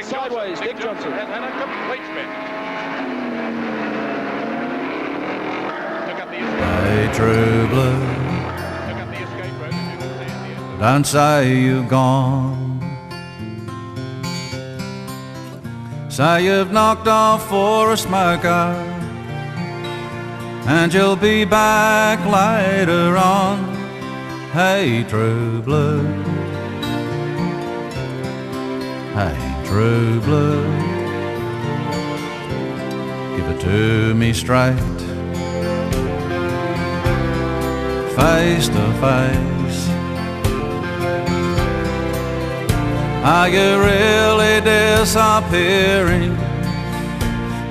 sideways, Dick Johnson. And a complete spin. Took up the Hey, true blue, escape road, as you can see at the end. don't say you've gone. Say you've knocked off for a smoker, and you'll be back later on. Hey, true blue. Hey, true blue. Give it to me straight, face to face. Are you really disappearing?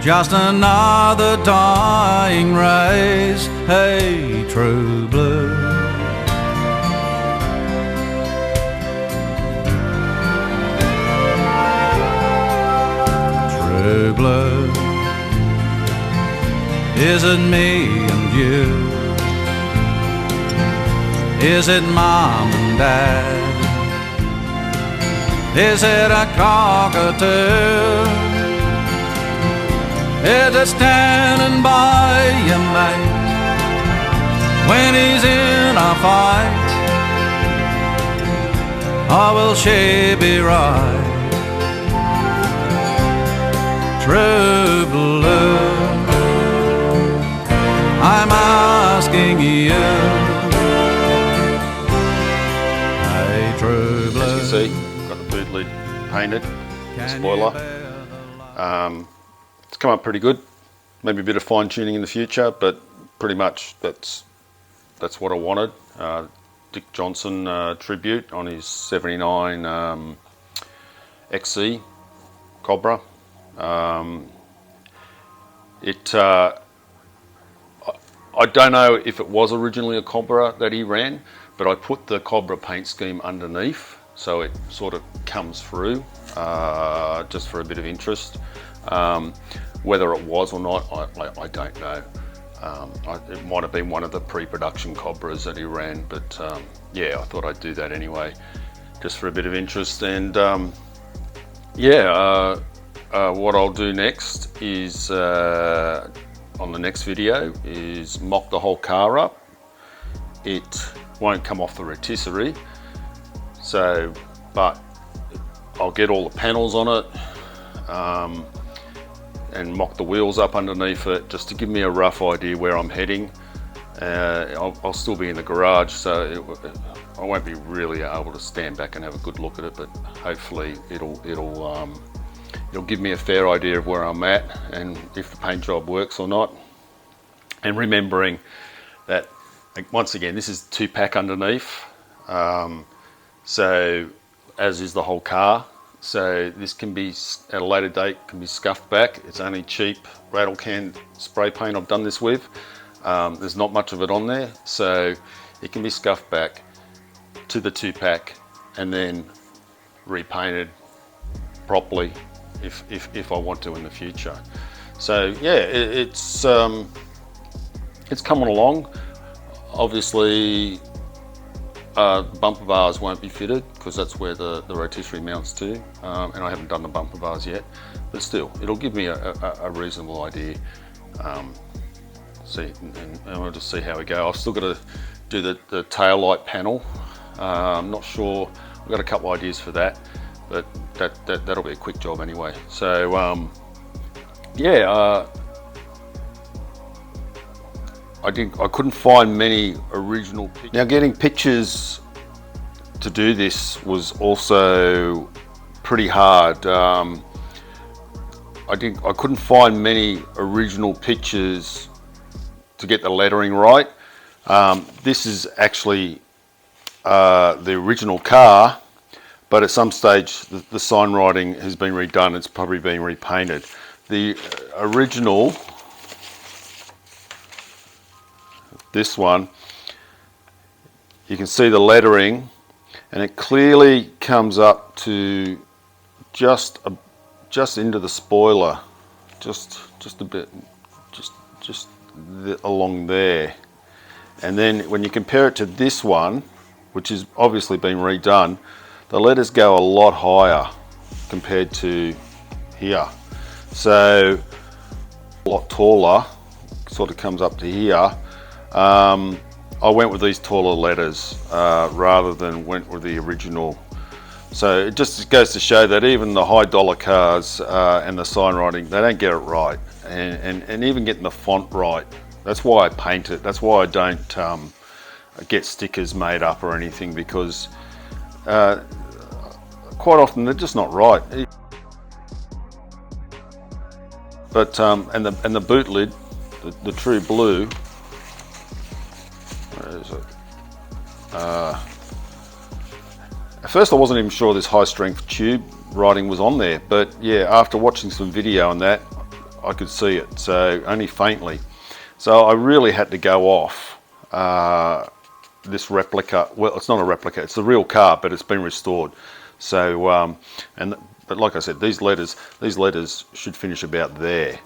Just another dying race. Hey, true blue. True blue. Is it me and you? Is it mom and dad? Is it a cockatoo? Is it standing by your mate when he's in a fight? Or will she be right? True blue, I'm asking you. Hey, true blue. As you can see, got the boot lid painted, the spoiler. It's come up pretty good. Maybe a bit of fine tuning in the future, but pretty much that's what I wanted. Dick Johnson tribute on his 79 XC Cobra. I don't know if it was originally a Cobra that he ran, but I put the Cobra paint scheme underneath, so it sort of comes through, just for a bit of interest. Whether it was or not, I don't know. It might have been one of the pre-production Cobras that he ran, but yeah, I thought I'd do that anyway, just for a bit of interest. And yeah, what I'll do next is, on the next video, is mock the whole car up. It won't come off the rotisserie, so, but I'll get all the panels on it, and mock the wheels up underneath it, just to give me a rough idea where I'm heading. I'll still be in the garage, so I won't be really able to stand back and have a good look at it, but hopefully it'll give me a fair idea of where I'm at and if the paint job works or not. And remembering that, once again, this is 2-pack underneath, so as is the whole car. So this can be, at a later date, can be scuffed back. It's only cheap rattle can spray paint I've done this with. There's not much of it on there, so it can be scuffed back to the 2-pack and then repainted properly if I want to in the future. So yeah, it's coming along. Obviously, bumper bars won't be fitted because that's where the rotisserie mounts to, and I haven't done the bumper bars yet, but still, it'll give me a reasonable idea. See, and we'll just see how we go. I've still got to do the tail light panel. I'm not sure. I've got a couple ideas for that, but that'll be a quick job anyway. So yeah, I couldn't find many original pictures. Now, getting pictures to do this was also pretty hard. I couldn't find many original pictures to get the lettering right. This is actually the original car, but at some stage the sign writing has been redone. It's probably been repainted. The original, this one, you can see the lettering, and it clearly comes up to just into the spoiler, just a bit, just along there. And then when you compare it to this one, which has obviously been redone, the letters go a lot higher compared to here. So a lot taller, sort of comes up to here. I went with these taller letters rather than went with the original. So it just goes to show that even the high dollar cars and the sign writing, they don't get it right. And even getting the font right. That's why I paint it. That's why I don't get stickers made up or anything, because quite often they're just not right. But and the boot lid, the true blue. Where is it? At first I wasn't even sure this high strength tube writing was on there, but yeah, after watching some video on that, I could see it, so only faintly. So I really had to go off this replica. Well, it's not a replica, it's the real car, but it's been restored. So, but like I said, these letters should finish about there.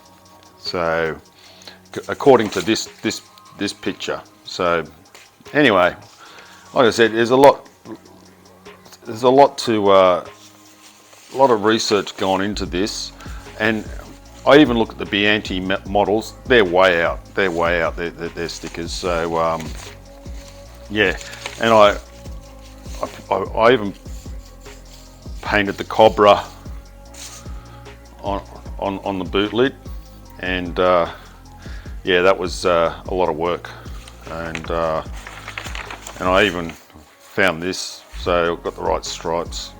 So, according to this picture. So, anyway, like I said, there's a lot of research gone into this, and I even look at the Bianchi models. They're way out. They're way out. Their stickers. So yeah, and I even painted the Cobra on the boot lid, and yeah, that was a lot of work, and I even found this, so I've got the right stripes,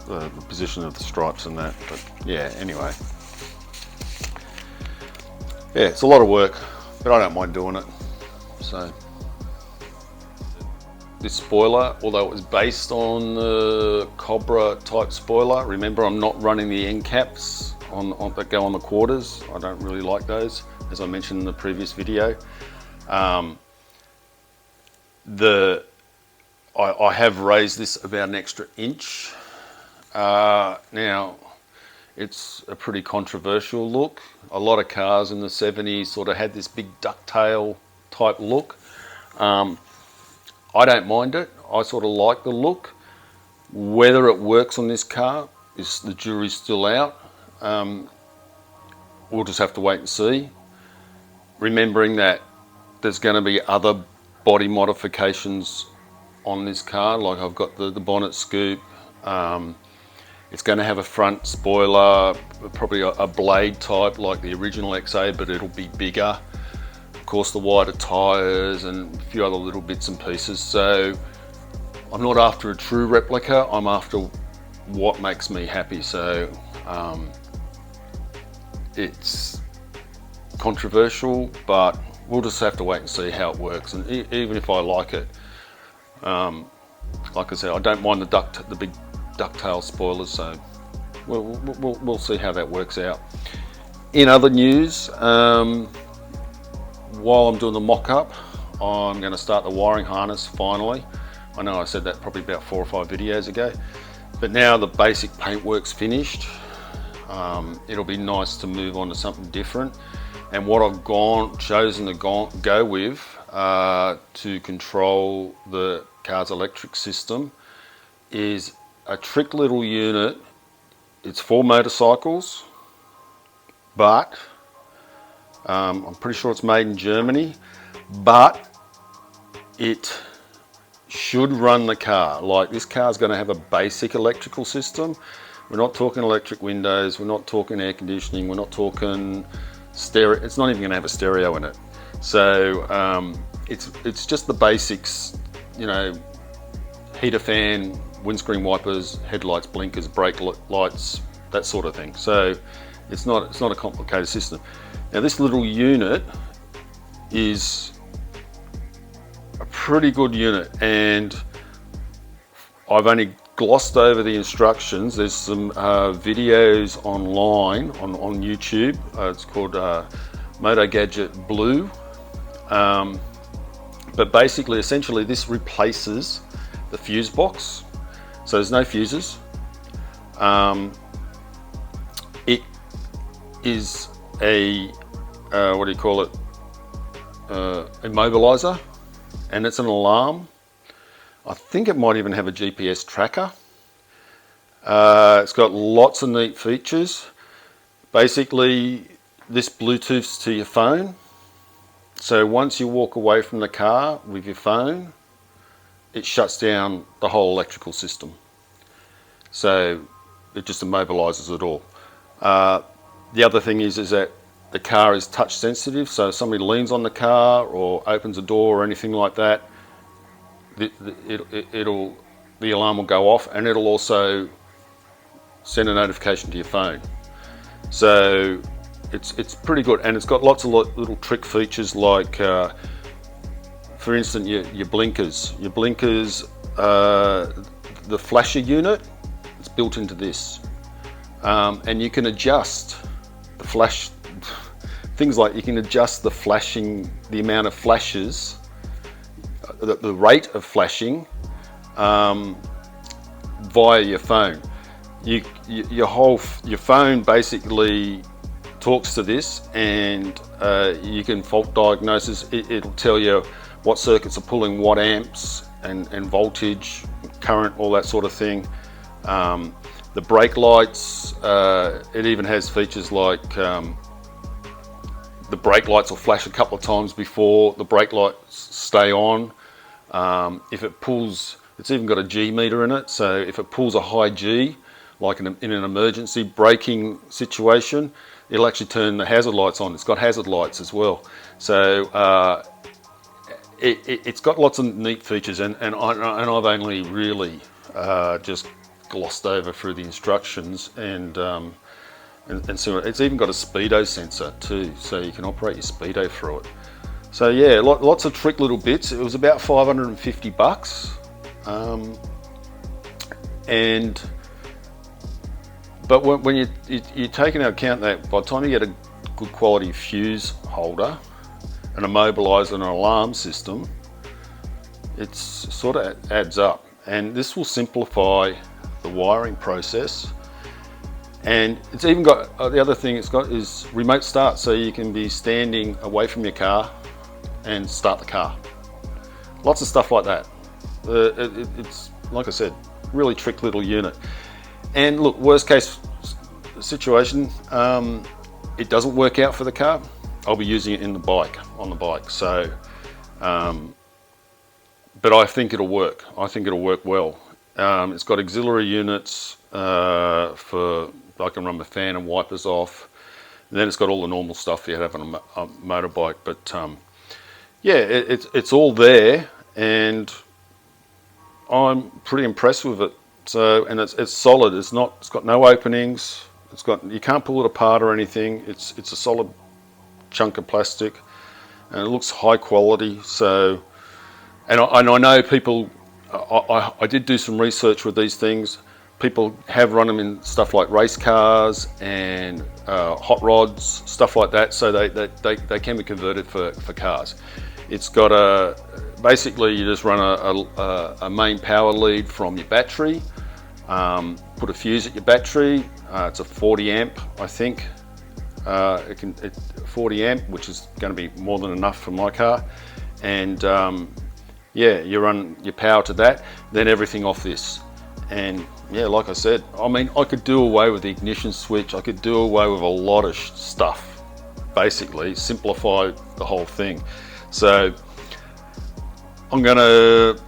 the position of the stripes and that. But yeah, anyway. Yeah, it's a lot of work, but I don't mind doing it. So this spoiler, although it was based on the Cobra type spoiler, remember I'm not running the end caps that go on the quarters. I don't really like those, as I mentioned in the previous video. I have raised this about an extra inch. Now, it's a pretty controversial look. A lot of cars in the 70s sort of had this big ducktail type look. I don't mind it. I sort of like the look. Whether it works on this car, the jury's still out. We'll just have to wait and see. Remembering that there's going to be other body modifications on this car, like I've got the bonnet scoop. It's going to have a front spoiler, probably a blade type like the original XA, but it'll be bigger. Of course, the wider tyres and a few other little bits and pieces. So I'm not after a true replica, I'm after what makes me happy. So it's controversial, but we'll just have to wait and see how it works. And even if I like it, like I said, I don't mind the big ducktail spoilers, so we'll see how that works out. In other news, while I'm doing the mock-up, I'm going to start the wiring harness finally. I know I said that probably about 4 or 5 videos ago, but now the basic paintwork's finished. It'll be nice to move on to something different, and what I've chosen to go with to control the car's electric system is a trick little unit. It's for motorcycles, but I'm pretty sure it's made in Germany, but it should run the car. Like, this car's going to have a basic electrical system. We're not talking electric windows, we're not talking air conditioning, we're not talking stereo. It's not even going to have a stereo in it. So it's just the basics, you know, heater, fan, windscreen wipers, headlights, blinkers, brake lights, that sort of thing. So it's not a complicated system. Now, this little unit is a pretty good unit, and I've only glossed over the instructions. There's some videos online on YouTube. It's called Moto Gadget Blue. But basically, essentially, this replaces the fuse box. So there's no fuses. It is a what do you call it? Immobilizer, and it's an alarm. I think it might even have a GPS tracker. It's got lots of neat features. Basically, this Bluetooths to your phone. So once you walk away from the car with your phone, it shuts down the whole electrical system. So it just immobilizes it all. The other thing is that the car is touch sensitive, so if somebody leans on the car or opens a door or anything like that, the alarm will go off, and it'll also send a notification to your phone. So it's pretty good, and it's got lots of little trick features like, for instance, your blinkers. Your blinkers, the flasher unit, it's built into this, and you can adjust the flash. Things like you can adjust the flashing, the amount of flashes, the rate of flashing via your phone. Your phone basically talks to this, and you can fault diagnosis. It'll tell you what circuits are pulling what amps and voltage, current, all that sort of thing. The brake lights, it even has features like the brake lights will flash a couple of times before the brake lights stay on. If it pulls, it's even got a G meter in it, so if it pulls a high G, like in an emergency braking situation, it'll actually turn the hazard lights on. It's got hazard lights as well. So it's got lots of neat features, and I've only really just glossed over through the instructions, and so it's even got a speedo sensor too, so you can operate your speedo through it. So yeah, lots of trick little bits. It was about $550, but when you take into account that by the time you get a good quality fuse holder, an immobilizer, and an alarm system, it's sort of adds up. And this will simplify the wiring process. And it's even got, the other thing it's got is remote start, so you can be standing away from your car and start the car. Lots of stuff like that. It's, like I said, really trick little unit. And look, worst case situation, it doesn't work out for the car, I'll be using it on the bike. So, but I think it'll work. I think it'll work well. It's got auxiliary units for, I can run the fan and wipers off. And then it's got all the normal stuff you have on a motorbike. But yeah, it's all there, and I'm pretty impressed with it. So, and it's solid. It's got no openings. You can't pull it apart or anything. It's a solid chunk of plastic, and it looks high quality. So, and I know people. I did do some research with these things. People have run them in stuff like race cars and hot rods, stuff like that. So they can be converted for cars. It's got basically you just run a main power lead from your battery, put a fuse at your battery. It's a 40 amp, I think. It's 40 amp, which is going to be more than enough for my car. And yeah, you run your power to that, then everything off this. And yeah, like I said, I mean, I could do away with the ignition switch. I could do away with a lot of stuff, basically simplify the whole thing. So I'm going to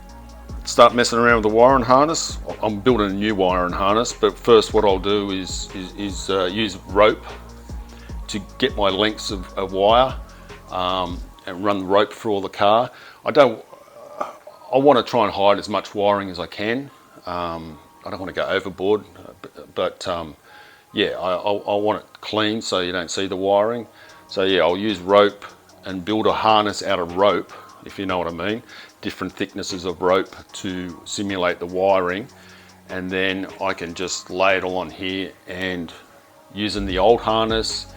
start messing around with the wiring harness. I'm building a new wiring harness, but first what I'll do is use rope to get my lengths of wire and run the rope through all the car. I want to try and hide as much wiring as I can. I don't want to go overboard, but yeah, I want it clean so you don't see the wiring. So yeah, I'll use rope and build a harness out of rope, if you know what I mean. Different thicknesses of rope to simulate the wiring, and then I can just lay it all on here, and using the old harness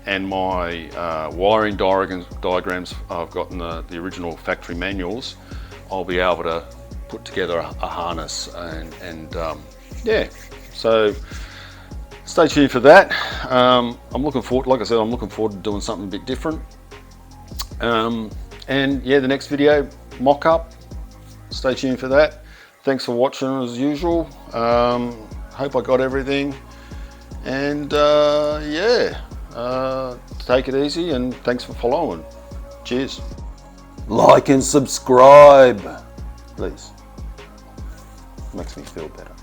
and my wiring diagrams I've got in the original factory manuals, I'll be able to put together a harness, and yeah, so stay tuned for that. I'm looking forward, like I said, I'm looking forward to doing something a bit different. And yeah, the next video, mock-up, stay tuned for that. Thanks for watching as usual. Hope I got everything. And take it easy, and thanks for following. Cheers. Like and subscribe, please. Makes me feel better.